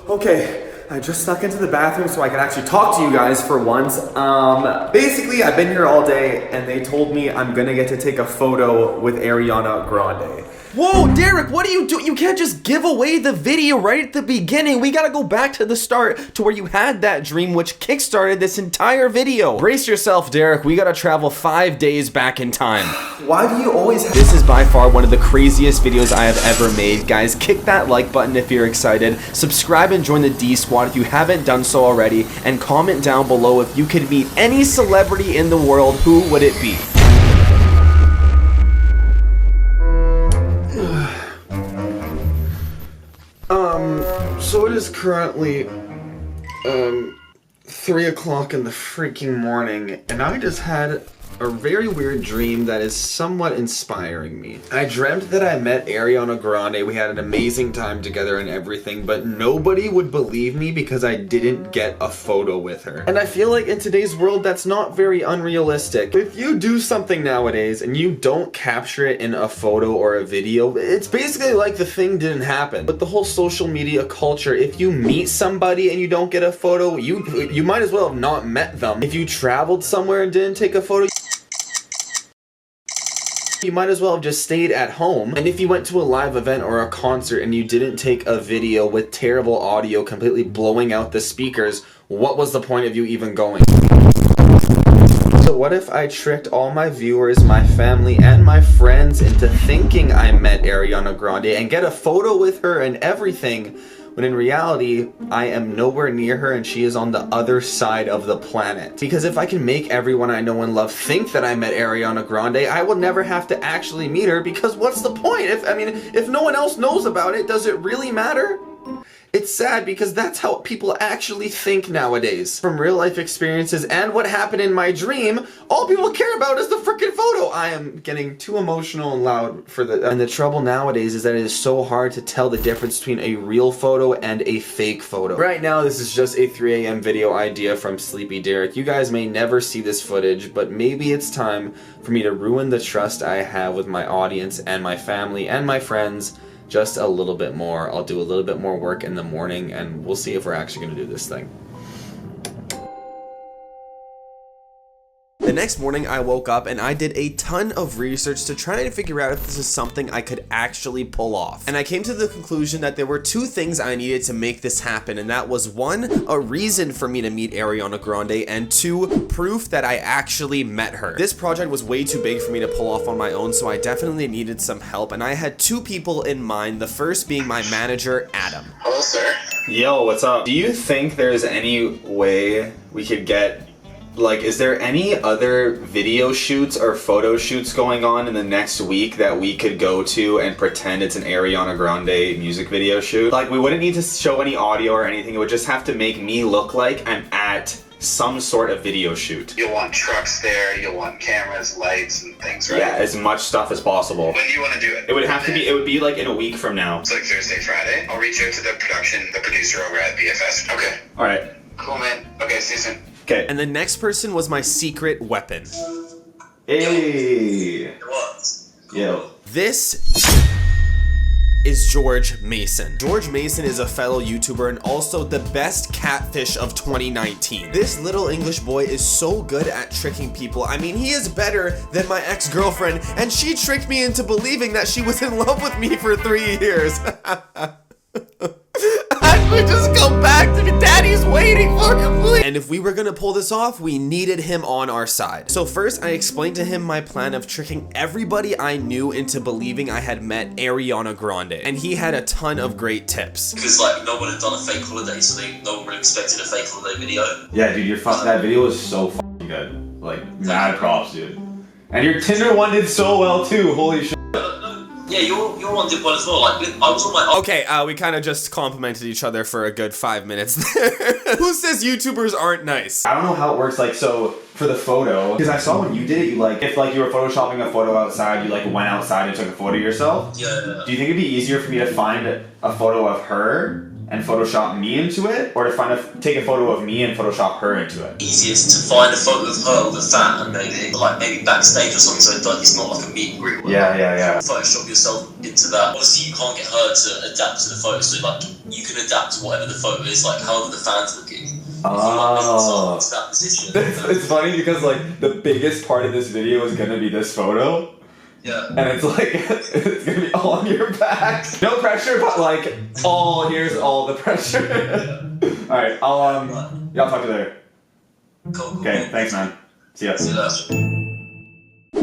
Okay, I just snuck into the bathroom so I can actually talk to you guys for once. Basically, I've been here all day and they told me I'm gonna get to take a photo with Ariana Grande. Whoa, Derek, what are you doing? You can't just give away the video right at the beginning. We gotta go back to the start to where you had that dream which kickstarted this entire video. Brace yourself, Derek. We gotta travel 5 days back in time. Why do you always have— This is by far one of the craziest videos I have ever made. Guys, kick that like button if you're excited. Subscribe and join the D Squad if you haven't done so already. And comment down below if you could meet any celebrity in the world, who would it be? So it is currently 3 o'clock in the freaking morning, and I just had a very weird dream that is somewhat inspiring me. I dreamt that I met Ariana Grande. We had an amazing time together and everything, but nobody would believe me because I didn't get a photo with her. And I feel like in today's world, that's not very unrealistic. If you do something nowadays and you don't capture it in a photo or a video, it's basically like the thing didn't happen. But the whole social media culture, if you meet somebody and you don't get a photo, you might as well have not met them. If you traveled somewhere and didn't take a photo, you might as well have just stayed at home. And if you went to a live event or a concert and you didn't take a video with terrible audio completely blowing out the speakers, what was the point of you even going? So what if I tricked all my viewers, my family, and my friends into thinking I met Ariana Grande and get a photo with her and everything, when in reality, I am nowhere near her and she is on the other side of the planet. Because if I can make everyone I know and love think that I met Ariana Grande, I will never have to actually meet her, because what's the point? If no one else knows about it, does it really matter? It's sad because that's how people actually think nowadays. From real life experiences and what happened in my dream, all people care about is the freaking photo. I am getting too emotional and loud for the— and the trouble nowadays is that it is so hard to tell the difference between a real photo and a fake photo. Right now, this is just a 3 a.m. video idea from Sleepy Derek. You guys may never see this footage, but maybe it's time for me to ruin the trust I have with my audience and my family and my friends just a little bit more. I'll do a little bit more work in the morning and we'll see if we're actually gonna do this thing. The next morning I woke up and I did a ton of research to try and figure out if this is something I could actually pull off. And I came to the conclusion that there were 2 things I needed to make this happen, and that was 1, a reason for me to meet Ariana Grande, and 2, proof that I actually met her. This project was way too big for me to pull off on my own, so I definitely needed some help, and I had 2 people in mind, the first being my manager, Adam. Hello, sir. Yo, what's up? Do you think there's any way we could get— like, is there any other video shoots or photo shoots going on in the next week that we could go to and pretend it's an Ariana Grande music video shoot? Like, we wouldn't need to show any audio or anything. It would just have to make me look like I'm at some sort of video shoot. You'll want trucks there, you'll want cameras, lights, and things, right? Yeah, as much stuff as possible. When do you want to do it? It would have to be— it would be like in a week from now. It's like Thursday, Friday. I'll reach out to the producer over at BFS. Okay. Alright. Cool, man. Okay, see you soon. Okay. And the next person was my secret weapon. Hey! What? Yo. This is George Mason. George Mason is a fellow YouTuber and also the best catfish of 2019. This little English boy is so good at tricking people. I mean, he is better than my ex-girlfriend, and she tricked me into believing that she was in love with me for 3 years. I could just go back to the daddy's waiting for complete. And if we were gonna pull this off, we needed him on our side. So first, I explained to him my plan of tricking everybody I knew into believing I had met Ariana Grande, and he had a ton of great tips. Because like no one had done a fake holiday, so no one really expected a fake holiday video. Yeah, dude, that video was so fucking good. Like, mad props, dude. And your Tinder one did so well too. Holy shit. Yeah, your one did well as well. Like, I was on my— Okay, we kind of just complimented each other for a good 5 minutes there. Who says YouTubers aren't nice? I don't know how it works, like, so, for the photo, because I saw when you did it, you, like, if, like, you were photoshopping a photo outside, you, like, went outside and took a photo of yourself? Yeah. Do you think it'd be easier for me to find a photo of her and Photoshop me into it, or to take a photo of me and Photoshop her into it? Easiest to find a photo of her with a fan, maybe backstage or something, so it's not like a meet and greet. Yeah. Photoshop yourself into that. Obviously, you can't get her to adapt to the photo, so like you can adapt to whatever the photo is, like however the fan's looking. Oh. To that position. It's funny because like the biggest part of this video is gonna be this photo. Yeah. And it's like, it's gonna be all on your back. No pressure, but like, here's all the pressure. Alright, I'll talk to you later. Cool. Okay, thanks man. See ya. See you later.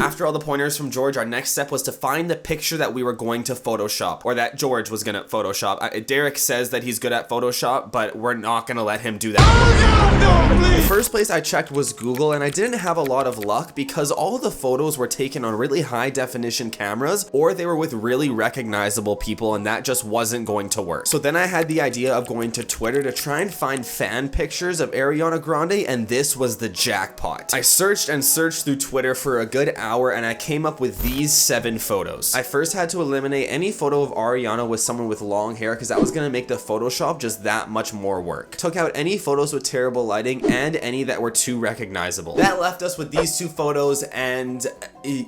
After all the pointers from George, our next step was to find the picture that we were going to Photoshop, or that George was gonna Photoshop. Derek says that he's good at Photoshop, but we're not gonna let him do that. The first place I checked was Google, and I didn't have a lot of luck because all of the photos were taken on really high definition cameras, or they were with really recognizable people, and that just wasn't going to work. So then I had the idea of going to Twitter to try and find fan pictures of Ariana Grande, and this was the jackpot. I searched and searched through Twitter for a good hour, and I came up with these 7 photos. I first had to eliminate any photo of Ariana with someone with long hair because that was gonna make the Photoshop just that much more work. Took out any photos with terrible lighting and any that were too recognizable. That left us with these 2 photos, and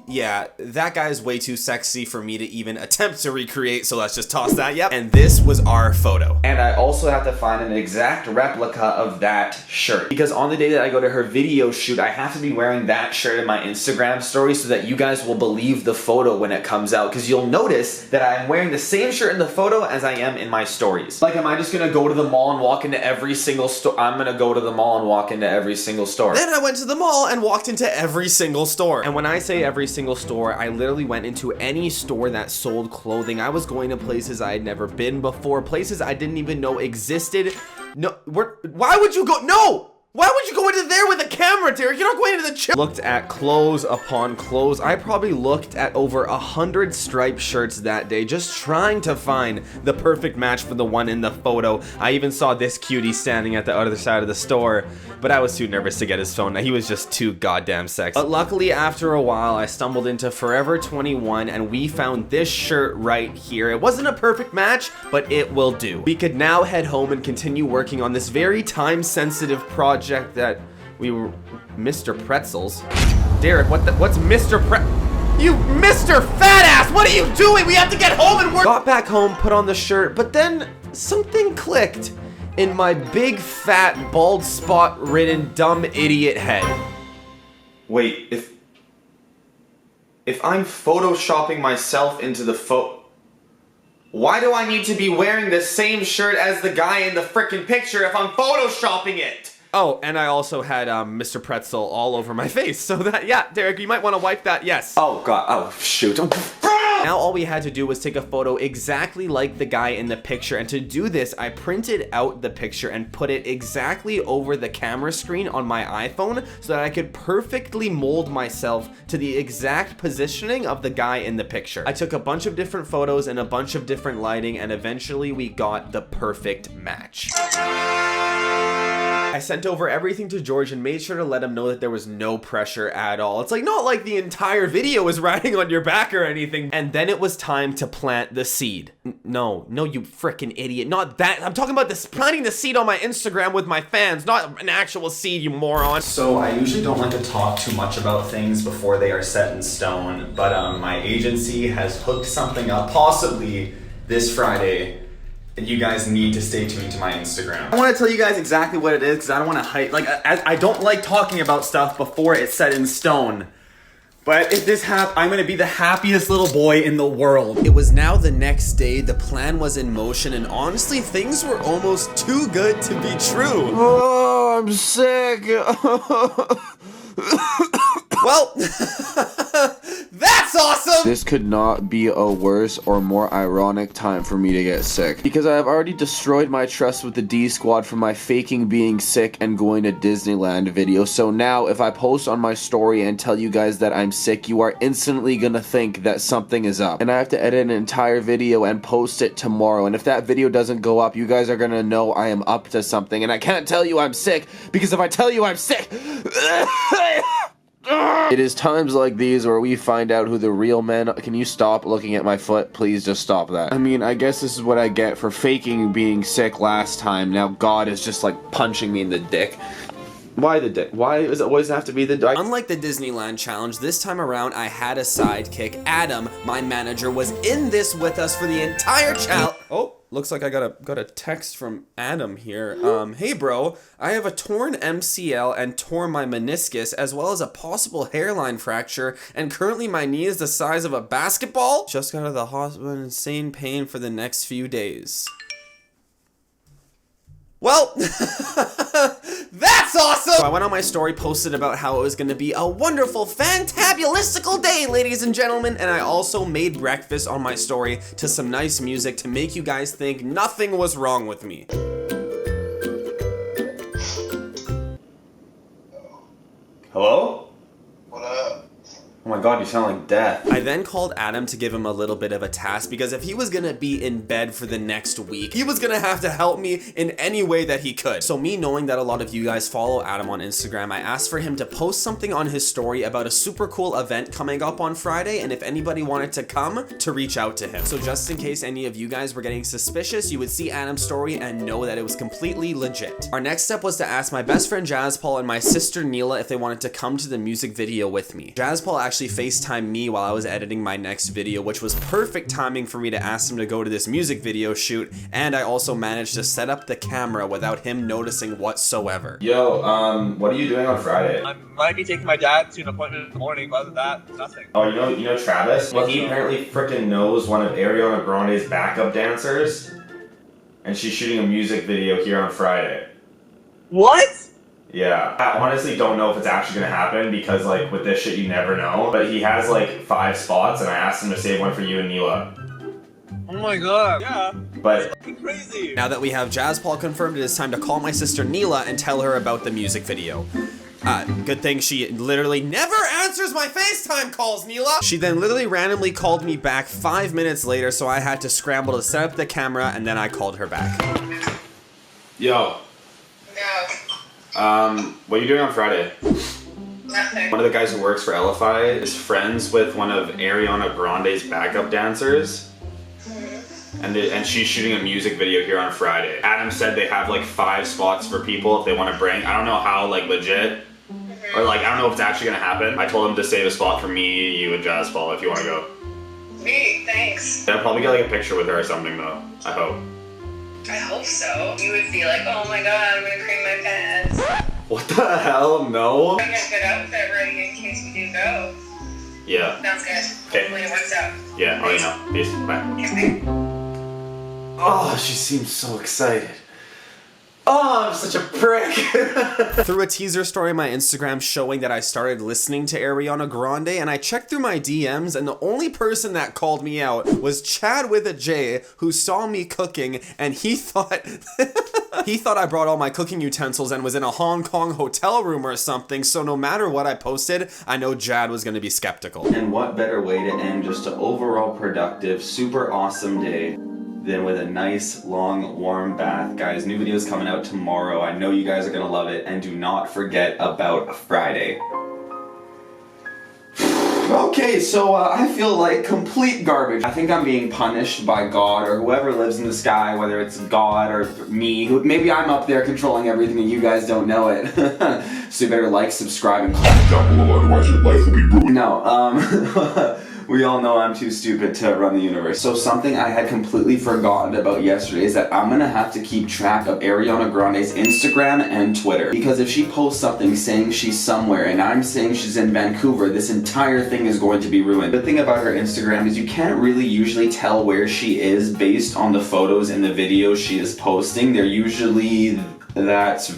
yeah, that guy is way too sexy for me to even attempt to recreate, so let's just toss that, yep. And this was our photo. And I also have to find an exact replica of that shirt. Because on the day that I go to her video shoot, I have to be wearing that shirt in my Instagram story so that you guys will believe the photo when it comes out. Because you'll notice that I'm wearing the same shirt in the photo as I am in my stories. Like, am I just gonna go to the mall and walk into every single store? I'm gonna go to the mall and walk into every single store. Then I went to the mall and walked into every single store. And when I say every single store, I literally went into any store that sold clothing. I was going to places I had never been before, places I didn't even know existed. No, why would you go? No! Why would you go into there with a camera, Derek? You're not going into the chill. Looked at clothes upon clothes. I probably looked at over 100 striped shirts that day, just trying to find the perfect match for the one in the photo. I even saw this cutie standing at the other side of the store, but I was too nervous to get his phone. He was just too goddamn sexy. But luckily, after a while, I stumbled into Forever 21, and we found this shirt right here. It wasn't a perfect match, but it will do. We could now head home and continue working on this very time-sensitive project that we were Mr. Pretzels. Derek, what's Mr. You Mr. Fat Ass, what are you doing? We have to get home and work. Got back home, put on the shirt, but then something clicked in my big fat bald spot ridden dumb idiot head. Wait, if I'm photoshopping myself into the why do I need to be wearing the same shirt as the guy in the frickin' picture if I'm photoshopping it? Oh, and I also had Mr. Pretzel all over my face, so that, yeah, Derek, you might want to wipe that, yes. Oh god, oh shoot. Now all we had to do was take a photo exactly like the guy in the picture, and to do this, I printed out the picture and put it exactly over the camera screen on my iPhone so that I could perfectly mold myself to the exact positioning of the guy in the picture. I took a bunch of different photos and a bunch of different lighting, and eventually we got the perfect match. I sent over everything to George and made sure to let him know that there was no pressure at all. It's like, not like the entire video is riding on your back or anything. And then it was time to plant the seed. No, you frickin' idiot. Not that. I'm talking about this planting the seed on my Instagram with my fans, not an actual seed, you moron. So I usually don't like to talk too much about things before they are set in stone, but my agency has hooked something up, possibly this Friday. You guys need to stay tuned to my Instagram. I want to tell you guys exactly what it is because I don't want to hype. Like, I don't like talking about stuff before it's set in stone. But if this happens, I'm gonna be the happiest little boy in the world. It was now the next day, the plan was in motion, and honestly, things were almost too good to be true. Oh, I'm sick. Well, that's awesome! This could not be a worse or more ironic time for me to get sick. Because I have already destroyed my trust with the D Squad for my faking being sick and going to Disneyland video. So now, if I post on my story and tell you guys that I'm sick, you are instantly gonna think that something is up. And I have to edit an entire video and post it tomorrow. And if that video doesn't go up, you guys are gonna know I am up to something. And I can't tell you I'm sick, because if I tell you I'm sick... It is times like these where we find out who the real men are. Can you stop looking at my foot? Please just stop that. I mean, I guess this is what I get for faking being sick last time. Now God is just like punching me in the dick. Why the dick? Why does it always have to be the dick? Unlike the Disneyland challenge, this time around I had a sidekick. Adam, my manager, was in this with us for the entire challenge. Oh, looks like I got a text from Adam here. Hey bro, I have a torn MCL and tore my meniscus, as well as a possible hairline fracture, and currently my knee is the size of a basketball. Just got out of the hospital in insane pain for the next few days. Well, that's awesome! So I went on my story, posted about how it was gonna be a wonderful, fantabulistical day, ladies and gentlemen, and I also made breakfast on my story to some nice music to make you guys think nothing was wrong with me. Hello? What up? Oh my god, you sound like death. I then called Adam to give him a little bit of a task, because if he was gonna be in bed for the next week, he was gonna have to help me in any way that he could. So me knowing that a lot of you guys follow Adam on Instagram, I asked for him to post something on his story about a super cool event coming up on Friday, and if anybody wanted to come, to reach out to him. So just in case any of you guys were getting suspicious, you would see Adam's story and know that it was completely legit. Our next step was to ask my best friend Jazzpaul and my sister Neela if they wanted to come to the music video with me. Jazzpaul actually FaceTimed me while I was editing my next video, which was perfect timing for me to ask him to go to this music video shoot, and I also managed to set up the camera without him noticing whatsoever. Yo, what are you doing on Friday? I might be taking my dad to an appointment in the morning, but other than that, nothing. Oh, you know Travis? Well, he apparently freaking knows one of Ariana Grande's backup dancers, and she's shooting a music video here on Friday. What? Yeah, I honestly don't know if it's actually gonna happen, because like with this shit you never know, but he has like 5 spots and I asked him to save one for you and Neela. Oh my god. Yeah. But That's fucking crazy. Now that we have Jazzpaul confirmed, it is time to call my sister Neela and tell her about the music video. Good thing she literally never answers my FaceTime calls, Neela! She then literally randomly called me back 5 minutes later, so I had to scramble to set up the camera, and then I called her back. yo, No. what are you doing on Friday? Nothing. One of the guys who works for Elify is friends with one of Ariana Grande's backup dancers. And she's shooting a music video here on Friday. Adam said they have like 5 spots for people if they want to bring. I don't know how like legit, or like I don't know if it's actually gonna happen. I told him to save a spot for me, you, and Jazzpaul if you want to go. Me, thanks. I'll probably get like a picture with her or something though. I hope. I hope so. You would be like, oh my god, I'm gonna cream my pants. What the hell? No. I get a good outfit ready in case we do go. Yeah. Sounds good. Okay. Hopefully it works out. Yeah. Oh, you know. Peace. Bye. Okay. Oh, she seems so excited. Oh, I'm such a prick. Through a teaser story on my Instagram showing that I started listening to Ariana Grande, and I checked through my DMs, and the only person that called me out was Chad with a J, who saw me cooking, and he thought he thought I brought all my cooking utensils and was in a Hong Kong hotel room or something, so no matter what I posted, I know Chad was gonna be skeptical. And what better way to end just an overall productive, super awesome day than with a nice, long, warm bath. Guys, new videos coming out tomorrow. I know you guys are gonna love it, and do not forget about Friday. Okay, so I feel like complete garbage. I think I'm being punished by God or whoever lives in the sky, whether it's God or me. Maybe I'm up there controlling everything and you guys don't know it. So you better like, subscribe, and comment down below, otherwise your life will be ruined. No, we all know I'm too stupid to run the universe. So something I had completely forgotten about yesterday is that I'm gonna have to keep track of Ariana Grande's Instagram and Twitter. Because if she posts something saying she's somewhere and I'm saying she's in Vancouver, this entire thing is going to be ruined. The thing about her Instagram is you can't really usually tell where she is based on the photos and the videos she is posting. They're usually, that's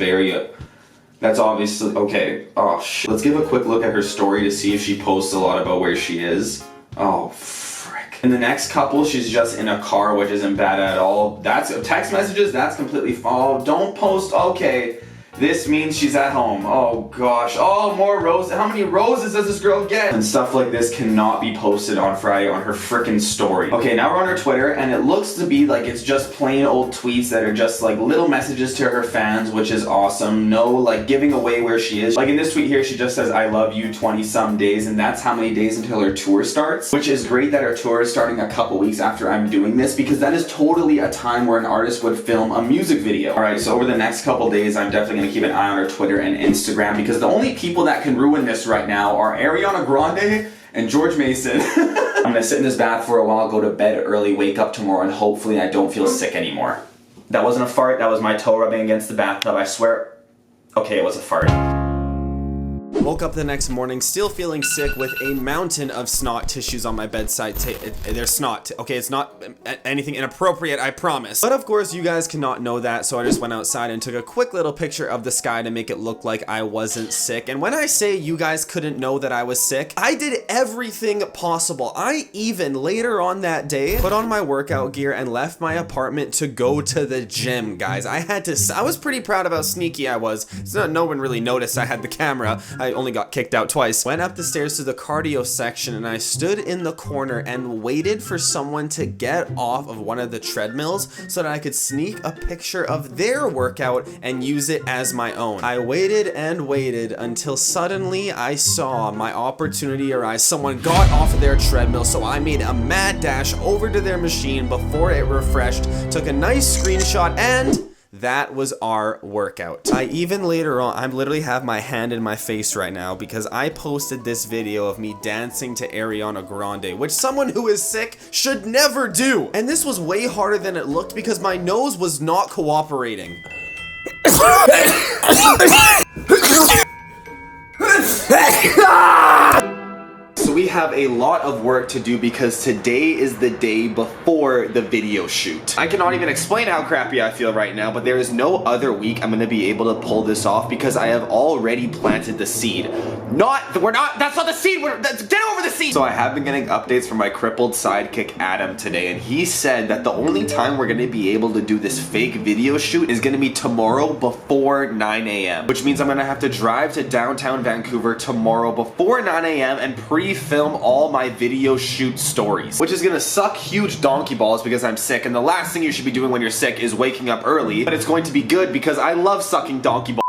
obviously, okay, oh shit. Let's give a quick look at her story to see if she posts a lot about where she is. Oh, frick. In the next couple, she's just in a car, which isn't bad at all. That's text messages, that's completely, oh, don't post, okay. This means she's at home. Oh gosh. Oh, more roses. How many roses does this girl get? And stuff like this cannot be posted on Friday on her frickin' story. Okay, now we're on her Twitter, and it looks to be like it's just plain old tweets that are just like little messages to her fans, which is awesome. No like giving away where she is. Like in this tweet here, she just says, I love you 20 some days, and that's how many days until her tour starts, which is great that her tour is starting a couple weeks after I'm doing this, because that is totally a time where an artist would film a music video. Alright, so over the next couple days, I'm definitely gonna keep an eye on her Twitter and Instagram, because the only people that can ruin this right now are Ariana Grande and George Mason. I'm gonna sit in this bath for a while, go to bed early, wake up tomorrow, and hopefully I don't feel sick anymore. That wasn't a fart, that was my toe rubbing against the bathtub, I swear. Okay, it was a fart. Woke up the next morning still feeling sick with a mountain of snot tissues on my bedside They're snot. Okay, it's not anything inappropriate, I promise. But of course, you guys cannot know that, so I just went outside and took a quick little picture of the sky to make it look like I wasn't sick. And when I say you guys couldn't know that I was sick, I did everything possible. I even, later on that day, put on my workout gear and left my apartment to go to the gym, guys. I was pretty proud of how sneaky I was. No one really noticed I had the camera. I only got kicked out twice. Went up the stairs to the cardio section, and I stood in the corner and waited for someone to get off of one of the treadmills so that I could sneak a picture of their workout and use it as my own. I waited and waited until suddenly I saw my opportunity arise. Someone got off of their treadmill, so I made a mad dash over to their machine before it refreshed, took a nice screenshot, and that was our workout. I even later on, I literally have my hand in my face right now because I posted this video of me dancing to Ariana Grande, which someone who is sick should never do. And this was way harder than it looked because my nose was not cooperating. So we have a lot of work to do because today is the day before the video shoot. I cannot even explain how crappy I feel right now, but there is no other week I'm gonna be able to pull this off because I have already planted the seed. That's not the seed, get over the seed! So I have been getting updates from my crippled sidekick Adam today, and he said that the only time we're gonna be able to do this fake video shoot is gonna be tomorrow before 9 a.m. Which means I'm gonna have to drive to downtown Vancouver tomorrow before 9 a.m. and pre-film all my video shoot stories, which is gonna suck huge donkey balls because I'm sick, and the last thing you should be doing when you're sick is waking up early, but it's going to be good because I love sucking donkey balls.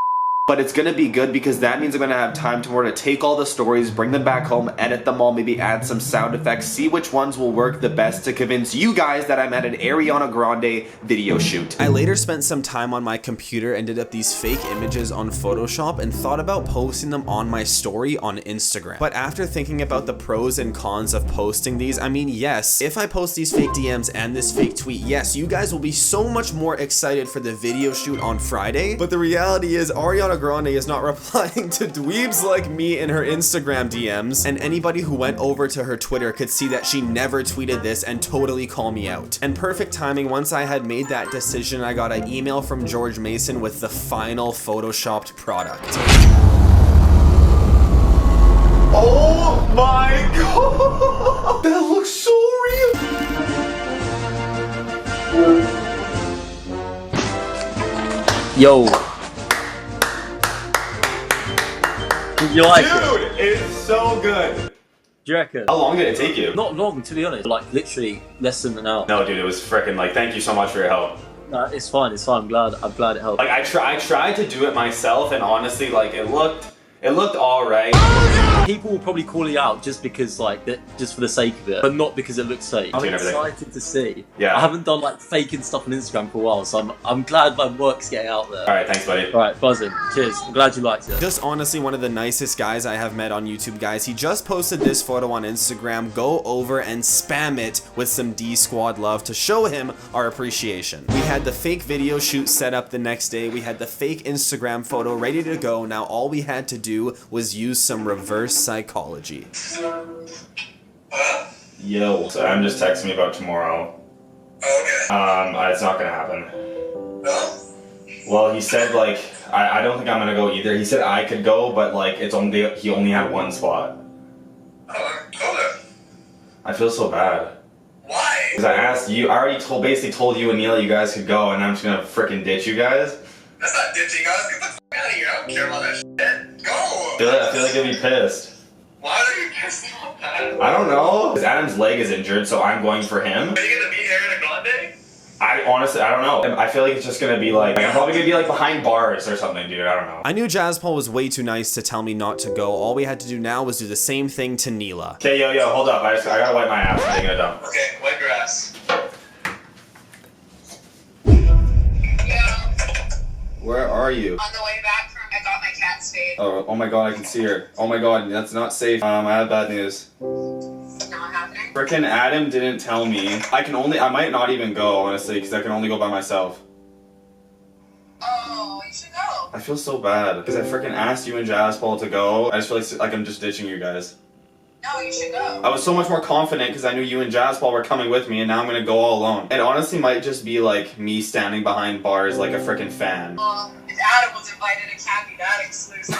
But it's gonna be good because that means I'm gonna have time tomorrow to take all the stories, bring them back home, edit them all, maybe add some sound effects, see which ones will work the best to convince you guys that I'm at an Ariana Grande video shoot. I later spent some time on my computer and did up these fake images on Photoshop and thought about posting them on my story on Instagram. But after thinking about the pros and cons of posting these, I mean, yes, if I post these fake DMs and this fake tweet, yes, you guys will be so much more excited for the video shoot on Friday. But the reality is Ariana Grande is not replying to dweebs like me in her Instagram DMs, and anybody who went over to her Twitter could see that she never tweeted this and totally call me out. And perfect timing, once I had made that decision, I got an email from George Mason with the final photoshopped product. Oh my god! That looks so real! Yo. You like Dude, it's so good. Do you reckon? How long did it take you? Not long, to be honest. Like literally less than an hour. No, dude, it was freaking like. Thank you so much for your help. No, it's fine. It's fine. I'm glad it helped. Like I tried to do it myself, and honestly, like it looked all right. People will probably call you out just because, like, just for the sake of it, but not because it looks fake. I'm excited to see. Yeah. I haven't done like faking stuff on Instagram for a while, so I'm glad my work's getting out there. All right, thanks, buddy. All right, buzzing. Cheers. I'm glad you liked it. Just honestly one of the nicest guys I have met on YouTube, guys. He just posted this photo on Instagram. Go over and spam it with some D Squad love to show him our appreciation. We had the fake video shoot set up the next day. We had the fake Instagram photo ready to go. Now all we had to do was use some reverse psychology. Yo, so I'm just texting me about tomorrow. Okay. It's not gonna happen. No? Well, he said like I don't think I'm gonna go either. He said I could go, but like he only had one spot. Okay. I feel so bad. Why? Because I asked you, I already basically told you and Neil you guys could go, and I'm just gonna freaking ditch you guys. That's not ditching us. Get the f*** out don't care about that shit. Go! I feel like you'll be pissed. Why are you pissed about that? I don't know. Because Adam's leg is injured, so I'm going for him. Are you gonna beat Ariana Grande? I honestly, I don't know. I feel like it's just gonna be like I'm probably gonna be like behind bars or something, dude. I don't know. I knew Jazz Paul was way too nice to tell me not to go. All we had to do now was do the same thing to Neela. Okay, yo, hold up. I gotta wipe my ass. I'm taking a dump. Okay, wipe your ass. Where are you? On the way back from, I got my cat spayed. Oh my god, I can see her. Oh my god, that's not safe. I have bad news. Not happening. Frickin' Adam didn't tell me. I might not even go, honestly, because I can only go by myself. Oh, you should go. I feel so bad, because I frickin' asked you and Jazz Paul to go. I just feel like I'm just ditching you guys. No, you should go. I was so much more confident because I knew you and Jazz Paul were coming with me, and now I'm gonna go all alone. It honestly might just be like me standing behind bars like a frickin' fan. Well, if Adam was invited, it can't be that exclusive.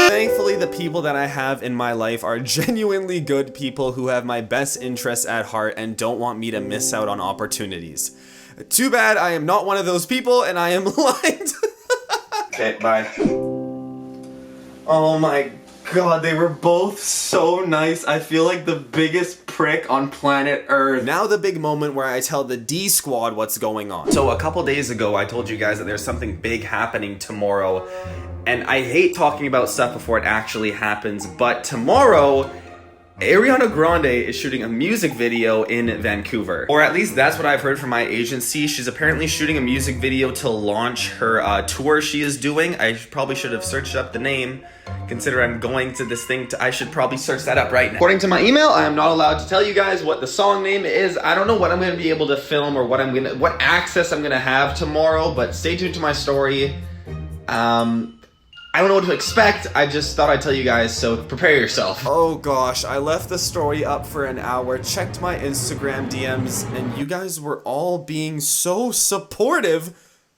Thankfully, the people that I have in my life are genuinely good people who have my best interests at heart and don't want me to miss out on opportunities. Too bad I am not one of those people and I am lying. Okay, bye. Oh my god, they were both so nice. I feel like the biggest prick on planet Earth. Now the big moment where I tell the D squad what's going on. So a couple days ago, I told you guys that there's something big happening tomorrow. And I hate talking about stuff before it actually happens, but tomorrow, Ariana Grande is shooting a music video in Vancouver. Or at least that's what I've heard from my agency. She's apparently shooting a music video to launch her tour she is doing. I probably should have searched up the name. Consider I'm going to this thing, I should probably search that up right now. According to my email, I am not allowed to tell you guys what the song name is. I don't know what I'm going to be able to film or what access I'm going to have tomorrow, but stay tuned to my story. I don't know what to expect. I just thought I'd tell you guys, so prepare yourself. Oh gosh, I left the story up for an hour, checked my Instagram DMs, and you guys were all being so supportive.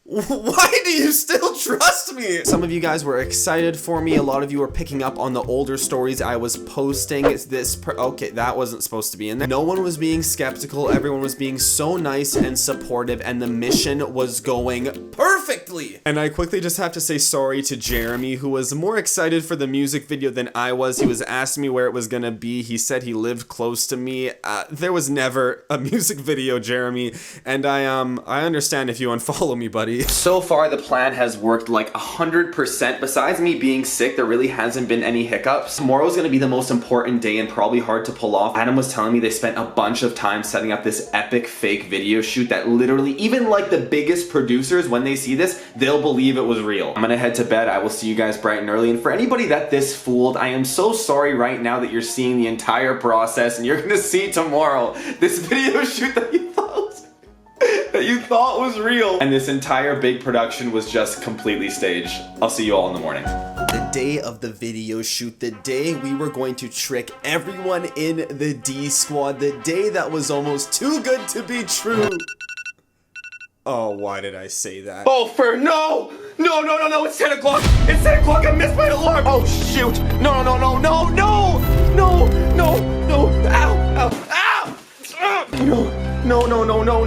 Why do you still trust me? Some of you guys were excited for me. A lot of you were picking up on the older stories I was posting. Okay, that wasn't supposed to be in there. No one was being skeptical. Everyone was being so nice and supportive, and the mission was going perfectly. And I quickly just have to say sorry to Jeremy, who was more excited for the music video than I was. He was asking me where it was gonna be. He said he lived close to me. There was never a music video, Jeremy, and I understand if you unfollow me, buddy. So far, the plan has worked like 100%. Besides me being sick, there really hasn't been any hiccups. Tomorrow's gonna be the most important day and probably hard to pull off. Adam was telling me they spent a bunch of time setting up this epic fake video shoot that literally, even like the biggest producers, when they see this, they'll believe it was real. I'm gonna head to bed. I will see you guys bright and early. And for anybody that this fooled, I am so sorry right now that you're seeing the entire process and you're gonna see tomorrow this video shoot that you thought was real. And this entire big production was just completely staged. I'll see you all in the morning. The day of the video shoot, the day we were going to trick everyone in the D squad, the day that was almost too good to be true. Oh, why did I say that? Oh, no, it's 10 o'clock. It's 10 o'clock, I missed my alarm. Oh, shoot. No, ow,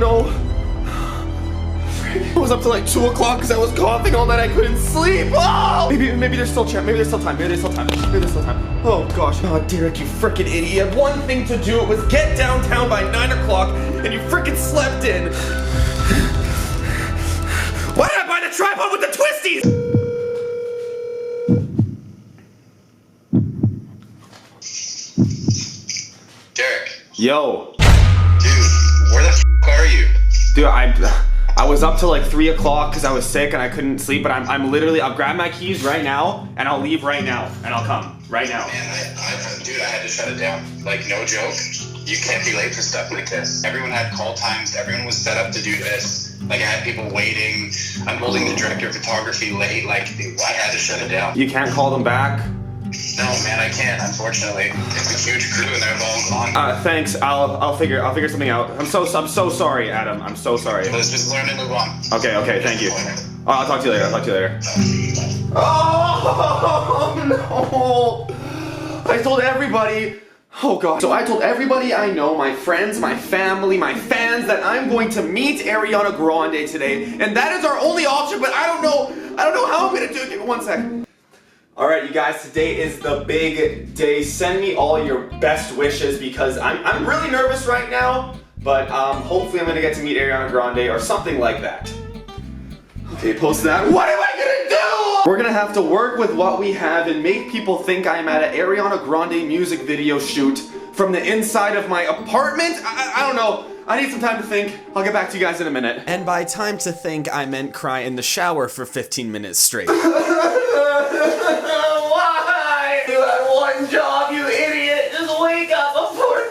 no. I was up till like 2 o'clock because I was coughing all night. I couldn't sleep. Oh! Maybe there's still time. Maybe there's still time. Oh gosh. Oh, Derek, you freaking idiot. You had one thing to do. It was get downtown by 9 o'clock, and you freaking slept in. Why did I buy the tripod with the twisties? Derek. Yo. Dude, where the f are you? Dude, I was up till like 3 o'clock because I was sick and I couldn't sleep, but I'll grab my keys right now and I'll leave right now and I'll come right now. Man, dude, I had to shut it down. Like, no joke. You can't be late for stuff like this. Everyone had call times. Everyone was set up to do this. Like, I had people waiting. I'm holding the director of photography late. Like, I had to shut it down. You can't call them back? No, man, I can't, unfortunately. It's a huge crew and they're all gone. Thanks. I'll figure something out. I'm so sorry, Adam. I'm so sorry. Let's just learn and move on. Okay, thank you. I'll talk to you later. Oh no! I told everybody. Oh god. So I told everybody I know, my friends, my family, my fans, that I'm going to meet Ariana Grande today, and that is our only option, but I don't know I don't know how I'm gonna do it. Give me 1 second. Alright, you guys, today is the big day. Send me all your best wishes because I'm really nervous right now, but hopefully I'm gonna get to meet Ariana Grande or something like that. Okay, post that. What am I gonna do? We're gonna have to work with what we have and make people think I'm at an Ariana Grande music video shoot from the inside of my apartment. I don't know. I need some time to think. I'll get back to you guys in a minute. And by time to think, I meant cry in the shower for 15 minutes straight. Why? You had one job, you idiot. Just wake up before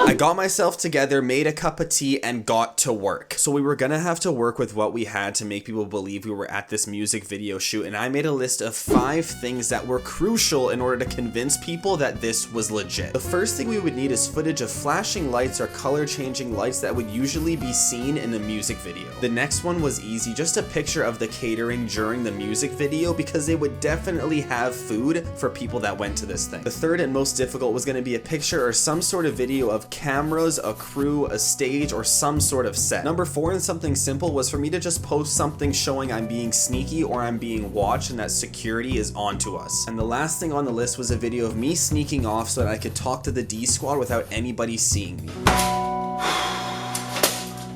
I got myself together, made a cup of tea, and got to work. So we were gonna have to work with what we had to make people believe we were at this music video shoot, and I made a list of 5 things that were crucial in order to convince people that this was legit. The first thing we would need is footage of flashing lights or color changing lights that would usually be seen in a music video. The next one was easy, just a picture of the catering during the music video because they would definitely have food for people that went to this thing. The third and most difficult was gonna be a picture or some sort of video of cameras, a crew, a stage, or some sort of set. Number 4, and something simple, was for me to just post something showing I'm being sneaky or I'm being watched and that security is onto us. And the last thing on the list was a video of me sneaking off so that I could talk to the D squad without anybody seeing me.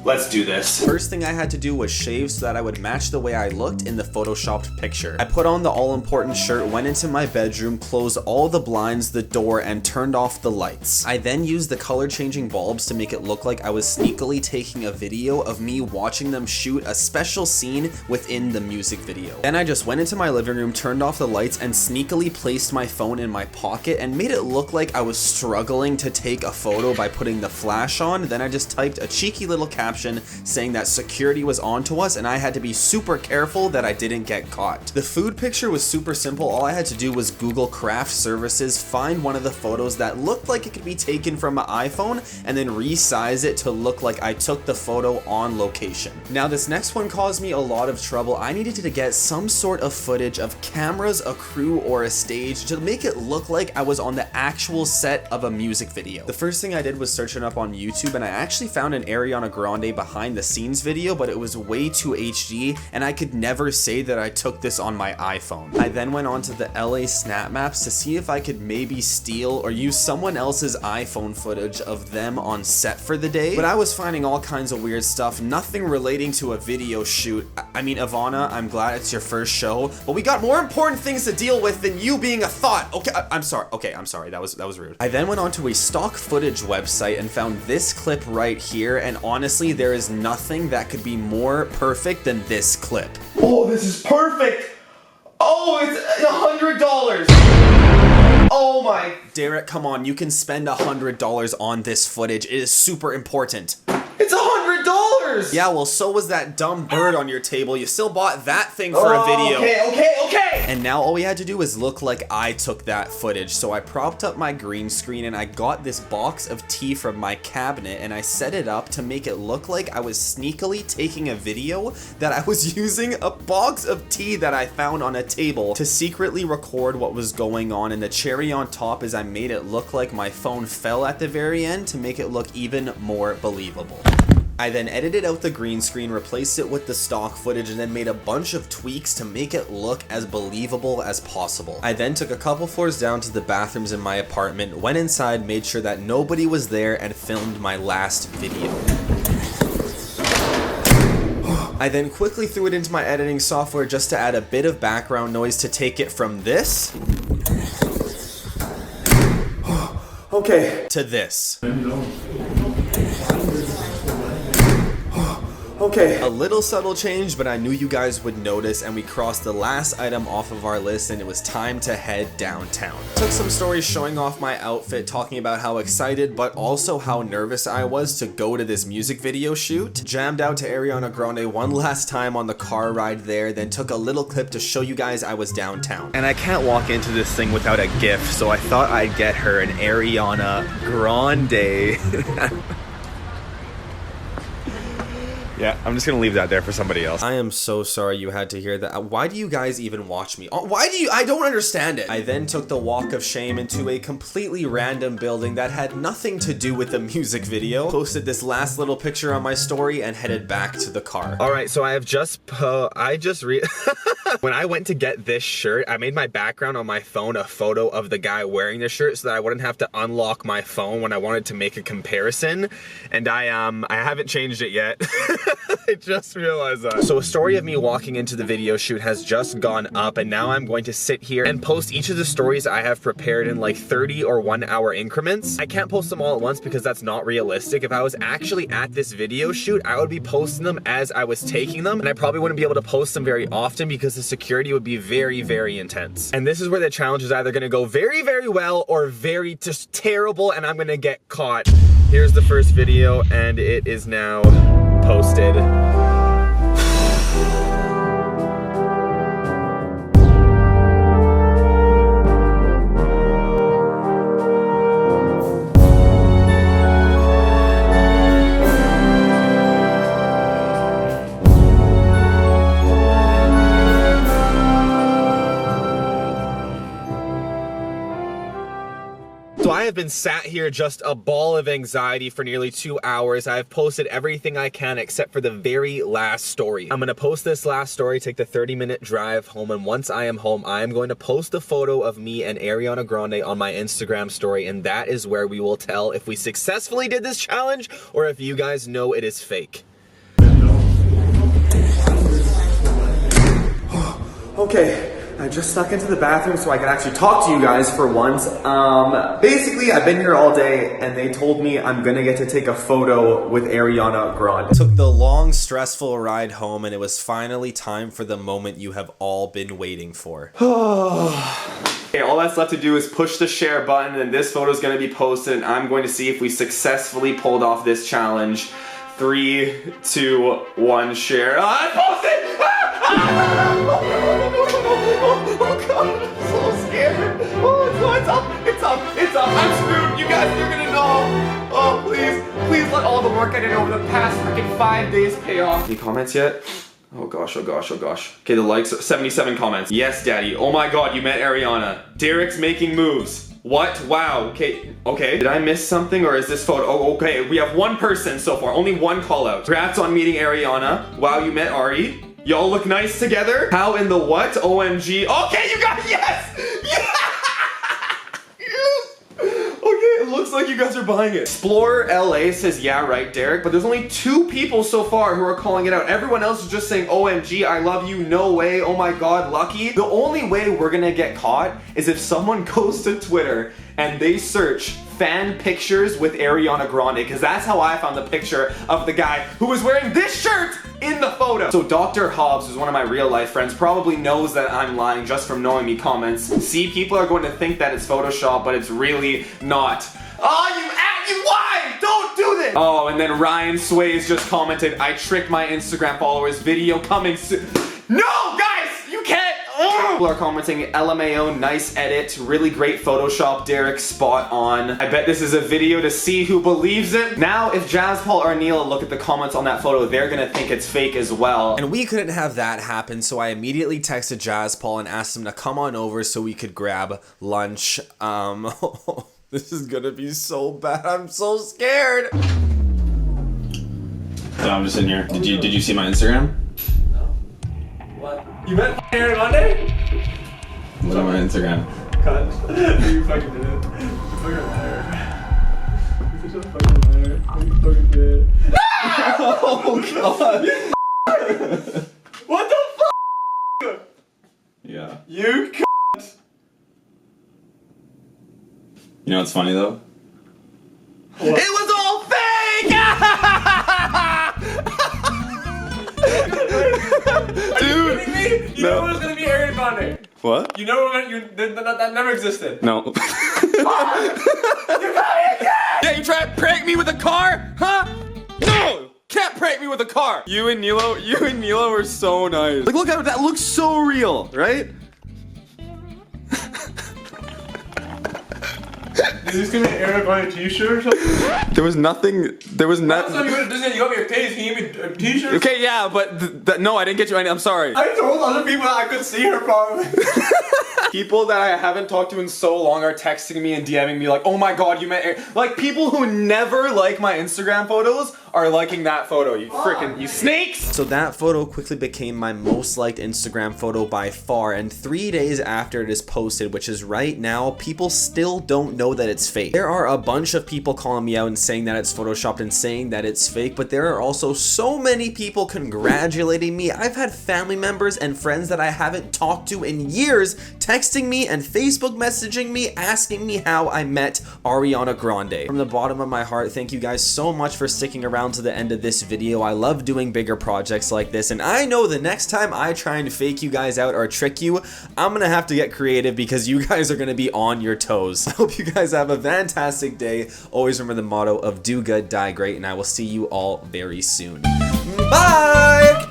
Let's do this. First thing I had to do was shave so that I would match the way I looked in the photoshopped picture. I put on the all-important shirt, went into my bedroom, closed all the blinds, the door, and turned off the lights. I then used the color-changing bulbs to make it look like I was sneakily taking a video of me watching them shoot a special scene within the music video. Then I just went into my living room, turned off the lights, and sneakily placed my phone in my pocket and made it look like I was struggling to take a photo by putting the flash on. Then I just typed a cheeky little caption saying that security was onto us and I had to be super careful that I didn't get caught. The food picture was super simple. All I had to do was Google craft services, find one of the photos that looked like it could be taken from my iPhone, and then resize it to look like I took the photo on location. Now this next one caused me a lot of trouble. I needed to get some sort of footage of cameras, a crew, or a stage to make it look like I was on the actual set of a music video. The first thing I did was search it up on YouTube, and I actually found an Ariana Grande behind the scenes video, but it was way too HD and I could never say that I took this on my iPhone. I then went on to the LA Snap Maps to see if I could maybe steal or use someone else's iPhone footage of them on set for the day, but I was finding all kinds of weird stuff, nothing relating to a video shoot. I mean, Ivana, I'm glad it's your first show, but we got more important things to deal with than you being a thought. Okay, I'm sorry. Okay, I'm sorry. That was rude. I then went on to a stock footage website and found this clip right here, and honestly, there is nothing that could be more perfect than this clip. Oh, this is perfect. Oh, it's $100. Oh my. Derek, come on, you can spend $100 on this footage. It is super important. It's $100. Yeah, well, so was that dumb bird on your table. You still bought that thing for a video. Okay. And now all we had to do was look like I took that footage. So I propped up my green screen and I got this box of tea from my cabinet and I set it up to make it look like I was sneakily taking a video that I was using a box of tea that I found on a table to secretly record what was going on. And the cherry on top is I made it look like my phone fell at the very end to make it look even more believable. I then edited out the green screen, replaced it with the stock footage, and then made a bunch of tweaks to make it look as believable as possible. I then took a couple floors down to the bathrooms in my apartment, went inside, made sure that nobody was there, and filmed my last video. I then quickly threw it into my editing software just to add a bit of background noise to take it from this to this. Okay. A little subtle change, but I knew you guys would notice, and we crossed the last item off of our list, and it was time to head downtown. Took some stories showing off my outfit, talking about how excited but also how nervous I was to go to this music video shoot. Jammed out to Ariana Grande one last time on the car ride there, then took a little clip to show you guys I was downtown. And I can't walk into this thing without a gift, so I thought I'd get her an Ariana Grande. Yeah, I'm just gonna leave that there for somebody else. I am so sorry you had to hear that. Why do you guys even watch me? Why do you? I don't understand it. I then took the walk of shame into a completely random building that had nothing to do with the music video, posted this last little picture on my story, and headed back to the car. All right, so I have just when I went to get this shirt, I made my background on my phone a photo of the guy wearing the shirt so that I wouldn't have to unlock my phone when I wanted to make a comparison. And I haven't changed it yet. I just realized that. So a story of me walking into the video shoot has just gone up, and now I'm going to sit here and post each of the stories I have prepared in like 30 or 1 hour increments. I can't post them all at once because that's not realistic. If I was actually at this video shoot, I would be posting them as I was taking them, and I probably wouldn't be able to post them very often because the security would be very, very intense. And this is where the challenge is either gonna go very, very well or very just terrible, and I'm gonna get caught. Here's the first video, and it is now posted. So I have been sat here just a ball of anxiety for nearly 2 hours. I have posted everything I can except for the very last story. I'm gonna post this last story, take the 30-minute drive home, and once I am home, I am going to post a photo of me and Ariana Grande on my Instagram story, and that is where we will tell if we successfully did this challenge or if you guys know it is fake. Okay. I just snuck into the bathroom so I could actually talk to you guys for once. Basically, I've been here all day, and they told me I'm gonna get to take a photo with Ariana Grande. Took the long, stressful ride home, and it was finally time for the moment you have all been waiting for. Okay, all that's left to do is push the share button, and this photo is gonna be posted, and I'm going to see if we successfully pulled off this challenge. 3, 2, 1, share. I posted! Oh god, I'm so scared. Oh, it's up. I'm screwed. You guys, you're gonna know. Oh, please let all the work I did over the past freaking 5 days pay off. Any comments yet? Oh gosh. Okay, the likes, 77 comments. Yes, daddy. Oh my god, you met Ariana. Derek's making moves. What? Wow. Okay. Did I miss something, or is this photo? Oh, okay. We have one person so far. Only one call out. Congrats on meeting Ariana. Wow, you met Ari. Y'all look nice together. How in the what? OMG. Okay, you got yes! Yes! Okay, it looks like you guys are buying it. Explorer LA says, yeah, right, Derek, but there's only 2 people so far who are calling it out. Everyone else is just saying, OMG, I love you, no way, oh my god, lucky. The only way we're gonna get caught is if someone goes to Twitter and they search fan pictures with Ariana Grande, because that's how I found the picture of the guy who was wearing this shirt in the photo. So Dr. Hobbs, who's one of my real life friends, probably knows that I'm lying just from knowing me comments. See, people are going to think that it's Photoshop, but it's really not. Oh, you why? Don't do this! Oh, and then Ryan Sways just commented, I tricked my Instagram followers, video coming soon. No, guys, you can't. People are commenting, LMAO, nice edit, really great Photoshop, Derek, spot on. I bet this is a video to see who believes it. Now, if Jazz Paul or Neela look at the comments on that photo, they're gonna think it's fake as well. And we couldn't have that happen, so I immediately texted Jazz Paul and asked him to come on over so we could grab lunch. This is gonna be so bad. I'm so scared. So I'm just in here. Did you see my Instagram? What? You met Ariana Grande? Look at my Instagram. Cut. You fucking did it. You fucking liar. You're such a fucking liar. You fucking did it. Oh god. What the fuck? Yeah. You cunt. You know what's funny though? What? It was all fake! Dude! Are you kidding me? You know it was gonna be Ariana Grande. What? You know that never existed. No. You got me again! Yeah, you try to prank me with a car? Huh? No! Can't prank me with a car! You and Nilo were so nice. Like, look how that looks so real, right? Did you just give me an Ariana Grande t-shirt or something? There was nothing. There was Last nothing. time you went to Disney, you got me a case. Can you give me a t-shirt? Okay, yeah, but no, I didn't get you any. I'm sorry. I told other people that I could see her probably. People that I haven't talked to in so long are texting me and DMing me like, oh my god, you met like people who never like my Instagram photos are liking that photo. You freaking, you snakes! So that photo quickly became my most liked Instagram photo by far, and 3 days after it is posted, which is right now, people still don't know that it's fake. There are a bunch of people calling me out and saying that it's photoshopped and saying that it's fake, but there are also so many people congratulating me. I've had family members and friends that I haven't talked to in years texting me and Facebook messaging me asking me how I met Ariana Grande. From the bottom of my heart, thank you guys so much for sticking around to the end of this video. I love doing bigger projects like this, and I know the next time I try and fake you guys out or trick you, I'm gonna have to get creative because you guys are gonna be on your toes. I hope you guys have a fantastic day. Always remember the motto of do good, die great, and I will see you all very soon. Bye!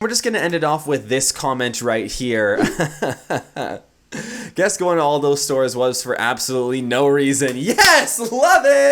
We're just gonna end it off with this comment right here. Guess going to all those stores was for absolutely no reason. Yes! Love it!